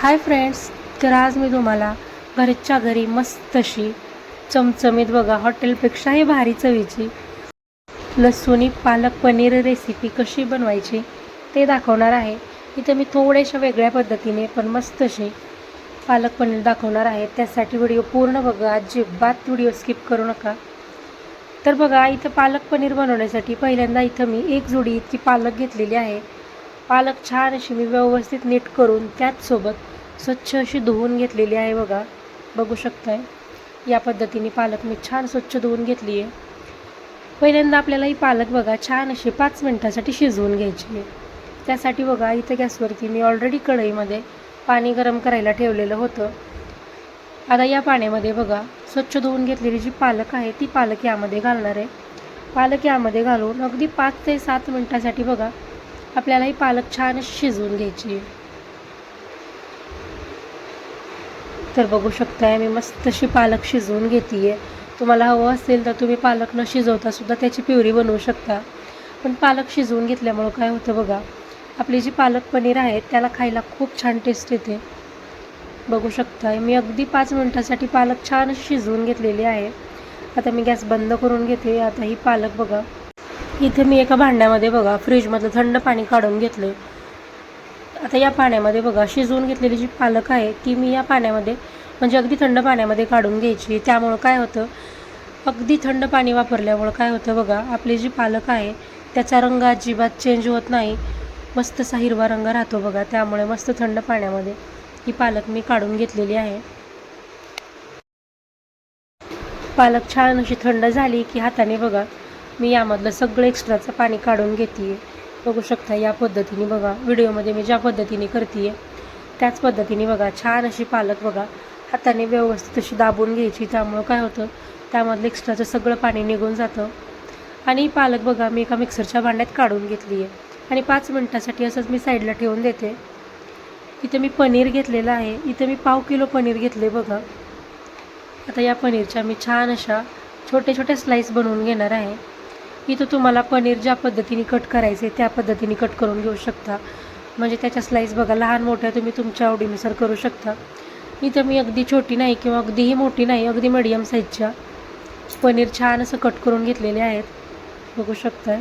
Hi friends. तर आज मी तुम्हाला घरच्या घरी मस्त अशी चमचमीत बघा हॉटेलपेक्षाही भारी चवीची लसूणी पालक पनीर रेसिपी कशी बनवायची ते दाखवणार आहे. इथे मी थोड्याशा वेगळ्या पद्धतीने पण मस्त अशी पालक पनीर दाखवणार आहे. त्यासाठी व्हिडिओ पूर्ण बघा, अजिबात व्हिडिओ स्किप करू नका. तर बघा, इथं पालक पनीर बनवण्यासाठी पहिल्यांदा इथं मी एक जोडी इतकी पालक घेतलेली आहे. पालक छान अशी मी व्यवस्थित नीट करून त्याचसोबत स्वच्छ अशी धुवून घेतलेली आहे. बघू शकताय या पद्धतीने पालक मी छान स्वच्छ धुवून घेतली आहे. पहिल्यांदा आपल्याला ही पालक बघा छान अशी 5 मिनिटासाठी शिजवून घ्यायची आहे. त्यासाठी बघा इथं गॅसवरती मी ऑलरेडी कढईमध्ये पाणी गरम करायला ठेवलेलं होतं. आता या पाण्यामध्ये बघा स्वच्छ धुवून घेतलेली जी पालक आहे ती पालक यामध्ये घालणार आहे. पालक यामध्ये घालून अगदी 5 ते 7 मिनिटासाठी बघा आपल्याला ही पालक छान शिजवून घ्यायची आहे. तर बघू शकताय मी मस्त अशी पालक शिजवून घेते आहे. तुम्हाला हवं असेल तर तुम्ही पालक न शिजवता सुद्धा त्याची प्युरी बनवू शकता. पण पालक शिजवून घेतल्यामुळं काय होतं बघा, आपली जी पालक पनीर आहे त्याला खायला खूप छान टेस्ट येते. बघू शकताय मी अगदी 5 मिनिटासाठी पालक छान शिजवून घेतलेली आहे. आता मी गॅस बंद करून घेते. आता ही पालक बघा इथे मी एका भांड्यामध्ये बघा फ्रीजमधलं थंड पाणी काढून घेतले. आता या पाण्यामध्ये बघा शिजवून घेतलेली जी पालक आहे ती मी या पाण्यामध्ये म्हणजे अगदी थंड पाण्यामध्ये काढून घ्यायची. त्यामुळं काय होतं, अगदी थंड पाणी वापरल्यामुळं काय होतं बघा, आपली जी पालक आहे त्याचा रंग अजिबात चेंज होत नाही, मस्त असा हिरवा रंग राहतो बघा. त्यामुळे मस्त थंड पाण्यामध्ये ही पालक मी काढून घेतलेली आहे. पालक छान अशी थंड झाली की हाताने बघा मी यामधलं सगळं एक्स्ट्राचं पाणी काढून घेते. बघू शकता या पद्धतीने बघा, व्हिडिओमध्ये मी ज्या पद्धतीने करते त्याच पद्धतीने बघा छान अशी पालक बघा हाताने व्यवस्थित अशी दाबून घ्यायची. त्यामुळं काय होतं, त्यामधलं एक्स्ट्राचं सगळं पाणी निघून जातं. आणि ही पालक बघा मी एका मिक्सरच्या भांड्यात काढून घेतली आहे आणि 5 मिनिटासाठी असंच मी साईडला ठेवून देते. इथं मी पनीर घेतलेलं आहे. इथं मी 1/2 किलो पनीर घेतले बघा. आता या पनीरच्या मी छान अशा छोटे छोटे स्लाईस बनवून घेणार आहे. इथं तुम्हाला पनीर ज्या पद्धतीने कट करायचे त्या पद्धतीने कट करून घेऊ शकता. म्हणजे त्याच्या स्लाईस बघा लहान मोठ्या तुम्ही तुमच्या आवडीनुसार करू शकता. इथं मी अगदी छोटी नाही किंवा अगदीही मोठी नाही, अगदी मीडियम साईजच्या पनीर छान असं कट करून घेतलेले आहेत. बघू शकताय.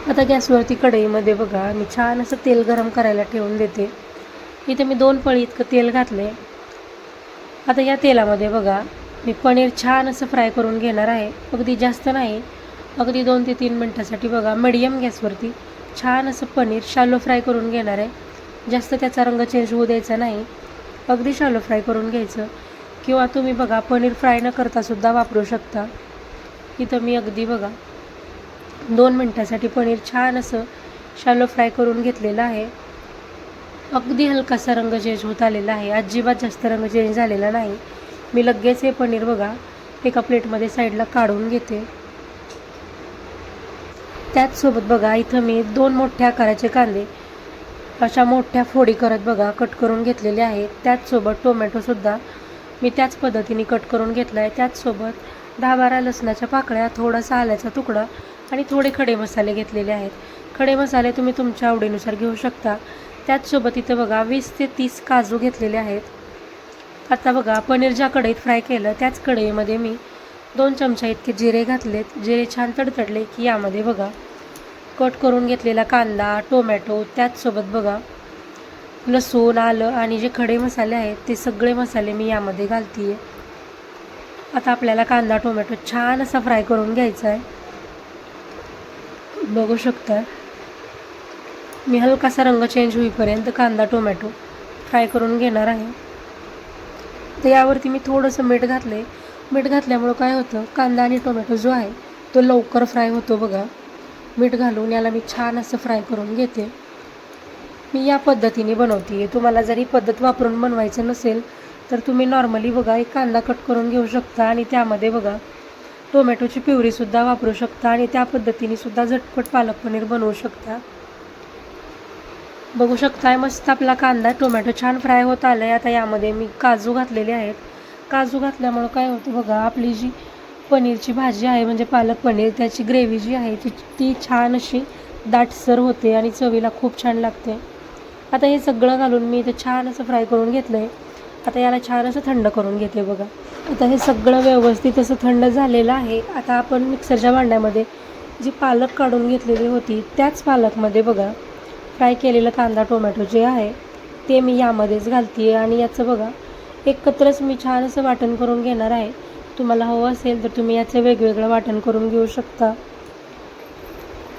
आता गॅसवरती कढईमध्ये बघा मी छान असं तेल गरम करायला ठेवून देते. इथे मी 2 पळी इतकं तेल घातले. आता या तेलामध्ये बघा मी पनीर छान असं फ्राय करून घेणार आहे. अगदी जास्त नाही, अगदी 2 ते 3 मिनटासाठी बघा मीडियम गॅसवरती छान असं पनीर शॅलो फ्राय करून घेणार आहे. जास्त त्याचा रंग चेंज होऊ द्यायचा नाही, अगदी शॅलो फ्राय करून घ्यायचं. किंवा तुम्ही बघा पनीर फ्राय न करतासुद्धा वापरू शकता. इथं मी अगदी बघा 2 मिनटासाठी पनीर छान असं शॅलो फ्राय करून घेतलेलं आहे. अगदी हलकासा रंग चेंज होत आलेला आहे, अजिबात जास्त रंग चेंज झालेला नाही. मी लगेच हे पनीर बघा एका प्लेटमध्ये साईडला काढून घेते. त्याचसोबत बघा इथं मी 2 मोठ्या आकाराचे कांदे अशा मोठ्या फोडी करत बघा कट करून घेतलेले आहेत. त्याचसोबत टोमॅटोसुद्धा मी त्याच पद्धतीने कट करून घेतला आहे. त्याचसोबत 10-12 लसणाच्या पाकळ्या, थोडासा आल्याचा तुकडा आणि थोडे खडे मसाले घेतलेले आहेत. खडे मसाले तुम्ही तुमच्या आवडीनुसार घेऊ शकता. त्याचसोबत इथं बघा 20 ते 30 काजू घेतलेले आहेत. आता बघा पनीर ज्या कढईत फ्राय केलं त्याच कढईमध्ये मी 2 चमचा इतके जिरे घातलेत. जिरे छान तडतडले की यामध्ये बघा कट करून घेतलेला कांदा, टोमॅटो, त्याचसोबत बघा लसूण, आलं आणि जे खडे मसाले आहेत ते सगळे मसाले मी यामध्ये घालते आहे. आता आपल्याला कांदा टोमॅटो छान असा फ्राय करून घ्यायचा आहे. बघू शकता मी हलकासा रंग चेंज होईपर्यंत कांदा टोमॅटो फ्राय करून घेणार आहे. तर यावरती मी थोडंसं मीठ घातले. मीठ घातल्यामुळं काय होतं, कांदा आणि टोमॅटो जो आहे तो लवकर फ्राय होतो बघा. मीठ घालून याला मी छान असं फ्राय करून घेते. मी या पद्धतीने बनवते. तुम्हाला जर ही पद्धत वापरून बनवायचं नसेल तर तुम्ही नॉर्मली बघा एक कांदा कट करून घेऊ शकता आणि त्यामध्ये बघा टोमॅटोची प्युरीसुद्धा वापरू शकता आणि त्या पद्धतीने सुद्धा झटपट पालक पनीर बनवू शकता. बघू शकताय मस्त आपला कांदा टोमॅटो छान फ्राय होत आलं आहे. आता यामध्ये मी काजू घातलेले आहेत. काजू घातल्यामुळं काय होतं बघा, आपली जी पनीरची भाजी आहे म्हणजे पालक पनीर त्याची ग्रेव्ही जी आहे ती छान अशी दाटसर होते आणि चवीला खूप छान लागते. आता हे सगळं घालून मी इथं छान असं फ्राय करून घेतलं आहे. आता याला छान असं थंड करून घेते बघा. आता हे सगळं व्यवस्थित असं थंड झालेलं आहे. आता आपण मिक्सरच्या भांड्यामध्ये जी पालक काढून घेतलेली होती त्याच पालकमध्ये बघा फ्राय केलेलं कांदा टोमॅटो जे आहे ते मी यामध्येच घालते आहे. आणि याचं बघा एकत्रच मी छान असं वाटण करून घेणार आहे. तुम्हाला हवं असेल तर तुम्ही याचं वेगवेगळं वाटण करून घेऊ शकता.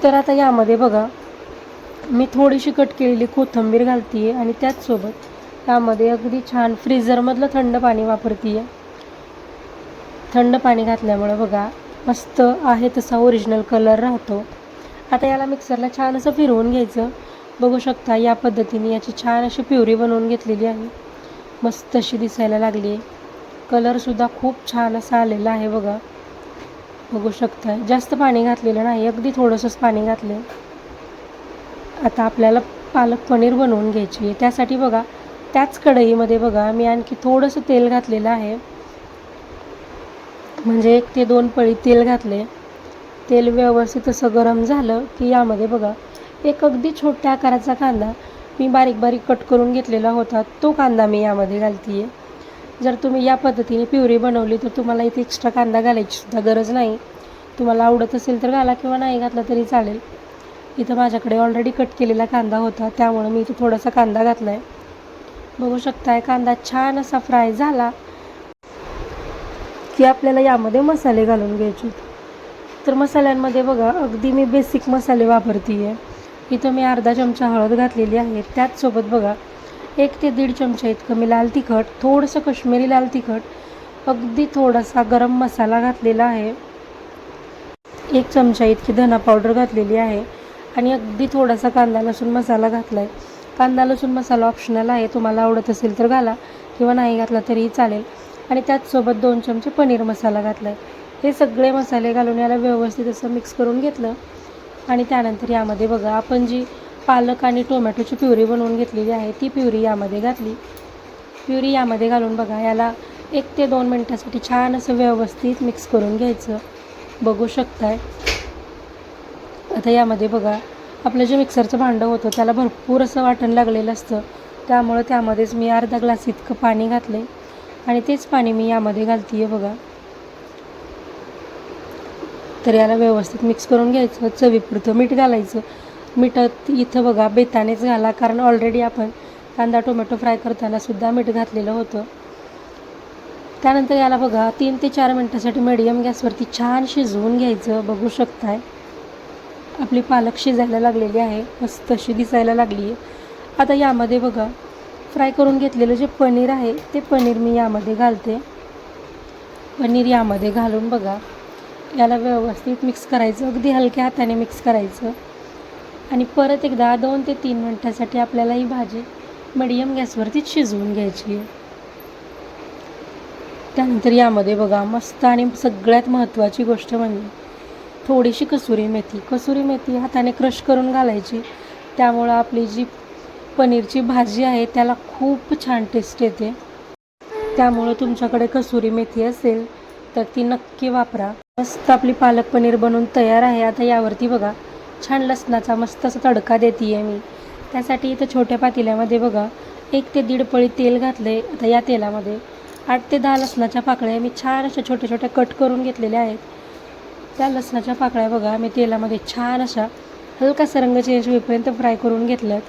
तर आता यामध्ये बघा मी थोडीशी कट केलेली कोथिंबीर घालते आहे आणि त्याचसोबत यामध्ये अगदी छान फ्रीझरमधलं थंड पाणी वापरते आहे. थंड पाणी घातल्यामुळं बघा मस्त आहे तसा ओरिजिनल कलर राहतो. आता याला मिक्सरला छान असं फिरवून घ्यायचं. बघू शकता या पद्धतीने याची छान अशी प्युरी बनवून घेतलेली आहे. मस्त अशी दिसायला लागली आहे. कलरसुद्धा खूप छान असा आलेला आहे बघा. बघू शकता जास्त पाणी घातलेलं नाही, अगदी थोडंसंच पाणी घातलं. आता आपल्याला पालक पनीर बनवून घ्यायची आहे. त्यासाठी बघा त्याच कढईमध्ये बघा मी आणखी थोडंसं तेल घातलेलं आहे. म्हणजे 1 ते 2 पळी तेल घातले. तेल व्यवस्थित असं गरम झालं की यामध्ये बघा एक अगदी छोट्या आकाराचा कांदा मी बारीक बारीक कट करून घेतलेला होता तो कांदा मी यामध्ये घालते आहे. जर तुम्ही या पद्धतीने प्युरी बनवली तर तुम्हाला इथे एक्स्ट्रा कांदा घालायची सुद्धा गरज नाही. तुम्हाला आवडत असेल तर घाला किंवा नाही घातला तरी चालेल. इथं माझ्याकडे ऑलरेडी कट केलेला कांदा होता त्यामुळे मी इथे थोडासा कांदा घातला आहे. बघू शकताय कांदा छान असा फ्राय झाला की आपल्याला यामध्ये मसाले घालून घ्यायचे. तर मसाल्यांमध्ये बघा अगदी मी बेसिक मसाले वापरते आहे. इथं मी अर्धा चमचा हळद घातलेली आहे. त्याचसोबत बघा 1 ते 1.5 चमचा इतकं मी लाल तिखट, थोडंसं काश्मीरी लाल तिखट, अगदी थोडासा गरम मसाला घातलेला आहे. 1 चमचा इतकी धना पावडर घातलेली आहे आणि अगदी थोडासा कांदा लसूण मसाला घातला आहे. कांदा लसूण मसाला ऑप्शनल आहे, तुम्हाला आवडत असेल तर घाला किंवा नाही घातला तरीही चालेल. आणि त्याचसोबत 2 चमचे पनीर मसाला घातला आहे. हे सगळे मसाले घालून याला व्यवस्थित असं मिक्स करून घेतलं. आणि त्यानंतर यामध्ये बघा आपण जी पालक आणि टोमॅटोची प्युरी बनवून घेतलेली आहे ती प्युरी यामध्ये घातली. प्युरी यामध्ये घालून बघा याला 1 ते 2 मिनटासाठी छान असं व्यवस्थित मिक्स करून घ्यायचं. बघू शकताय. आता यामध्ये बघा आपलं जे मिक्सरचं भांडं होतं त्याला भरपूर असं वाटण लागलेलं असतं, त्यामुळे त्यामध्येच मी अर्धा ग्लास इतकं पाणी घातलं आणि तेच पाणी मी यामध्ये घालते आहे बघा. तर याला व्यवस्थित मिक्स करून घ्यायचं. चवीपुरतं मीठ घालायचं. मीठ इथं बघा बेतानेच घाला, कारण ऑलरेडी आपण कांदा टोमॅटो फ्राय करताना सुद्धा मीठ घातलेलं होतं. त्यानंतर याला बघा 3 ते 4 मिनटासाठी मीडियम गॅसवरती छान शिजवून घ्यायचं. बघू शकताय आपली पालक शिजायला लागलेली आहे, मस्त अशी दिसायला लागली आहे. आता यामध्ये बघा फ्राय करून घेतलेलं जे पनीर आहे ते पनीर मी यामध्ये घालते. पनीर यामध्ये घालून बघा याला व्यवस्थित मिक्स करायचं. अगदी हलक्या हाताने मिक्स करायचं आणि परत एकदा 2 ते 3 मिनटासाठी आपल्याला ही भाजी मीडियम गॅसवरतीच शिजवून घ्यायची आहे. त्यानंतर यामध्ये बघा मस्त आणि सगळ्यात महत्त्वाची गोष्ट म्हणजे थोडीशी कसुरी मेथी हाताने क्रश करून घालायची. त्यामुळं आपली जी पनीरची भाजी आहे त्याला खूप छान टेस्ट येते. त्यामुळं तुमच्याकडे कसुरी मेथी असेल तर ती नक्की वापरा. मस्त आपली पालक पनीर बनवून तयार आहे. आता यावरती बघा छान लसणाचा मस्त असा तडका देते आहे मी. त्यासाठी इथं छोट्या पातेल्यामध्ये बघा 1 ते 1.5 पळी तेल घातलं आहे. आता या तेलामध्ये 8 ते 10 लसणाच्या पाकळ्या मी छान अशा छोट्या छोट्या कट करून घेतलेल्या आहेत. त्या लसणाच्या पाकळ्या बघा मी तेलामध्ये छान अशा हलकासा रंग चेंज होईपर्यंत फ्राय करून घेतल्यात.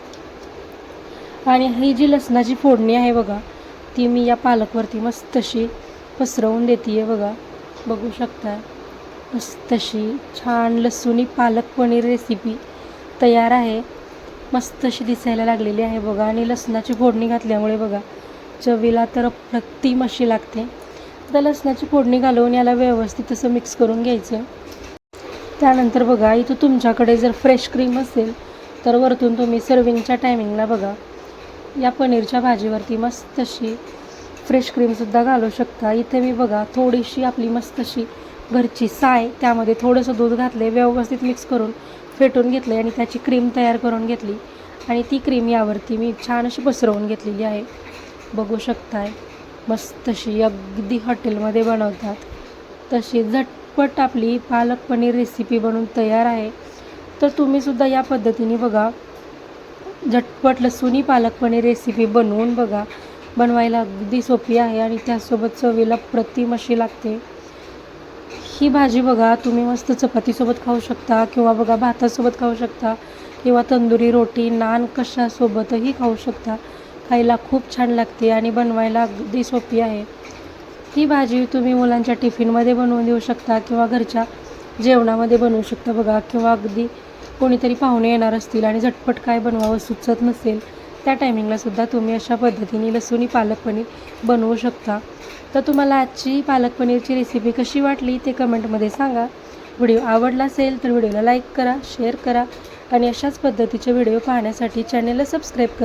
आणि ही जी लसणाची फोडणी आहे बघा ती मी या पालकवरती मस्त अशी पसरवून देते आहे बघा. बघू शकता मस्त अशी छान लसूणी पालक पनीर रेसिपी तयार आहे. मस्त अशी दिसायला लागलेली आहे बघा. आणि लसणाची फोडणी घातल्यामुळे बघा चवीला तर अप्रतिम अशी लागते. आता लसणाची फोडणी घालून याला व्यवस्थित असं मिक्स करून घ्यायचं. त्यानंतर बघा इथं तुमच्याकडे जर फ्रेश क्रीम असेल तर वरतून तुम्ही सर्विंगच्या टायमिंगला बघा या पनीरच्या भाजीवरती मस्त अशी फ्रेश क्रीमसुद्धा घालू शकता. इथे मी बघा थोडीशी आपली मस्त अशी घरची साय त्यामध्ये थोडंसं दूध घातले, व्यवस्थित मिक्स करून फेटून घेतले आणि त्याची क्रीम तयार करून घेतली आणि ती क्रीम यावरती मी छान अशी पसरवून घेतलेली आहे. बघू शकताय मस्त अशी अगदी हॉटेलमध्ये बनवतात तशी झटपट आपली पालक पनीर रेसिपी बनवून तयार आहे. तर तुम्हीसुद्धा या पद्धतीने बघा झटपट लसूणी पालक पनीर रेसिपी बनवून बघा. बनवायला अगदी सोपी आहे आणि त्यासोबत चवीला अप्रतिम अशी लागते. ही भाजी बघा तुम्ही मस्त चपातीसोबत खाऊ शकता किंवा बघा भातासोबत खाऊ शकता किंवा तंदुरी रोटी नान कशासोबतही खाऊ शकता. खायला खूप छान लागते आणि बनवायला अगदी सोपी आहे. ही भाजी तुम्ही मुलांच्या टिफिनमध्ये बनवून देऊ शकता किंवा घरच्या जेवणामध्ये बनवू शकता बघा. किंवा अगदी कोणीतरी पाहुणे येणार असतील आणि झटपट काय बनवावं सुचत नसेल त्या टायमिंगलासुद्धा तुम्ही अशा पद्धतीने लसूणी पालक पनीर बनवू शकता. तर तुम्हाला आजची पालक पनीरची रेसिपी कशी वाटली ते कमेंटमध्ये सांगा. व्हिडिओ आवडला असेल तर व्हिडिओला लाईक करा, शेअर करा आणि अशाच पद्धतीचे व्हिडिओ पाहण्यासाठी चॅनलला सबस्क्राईब करा.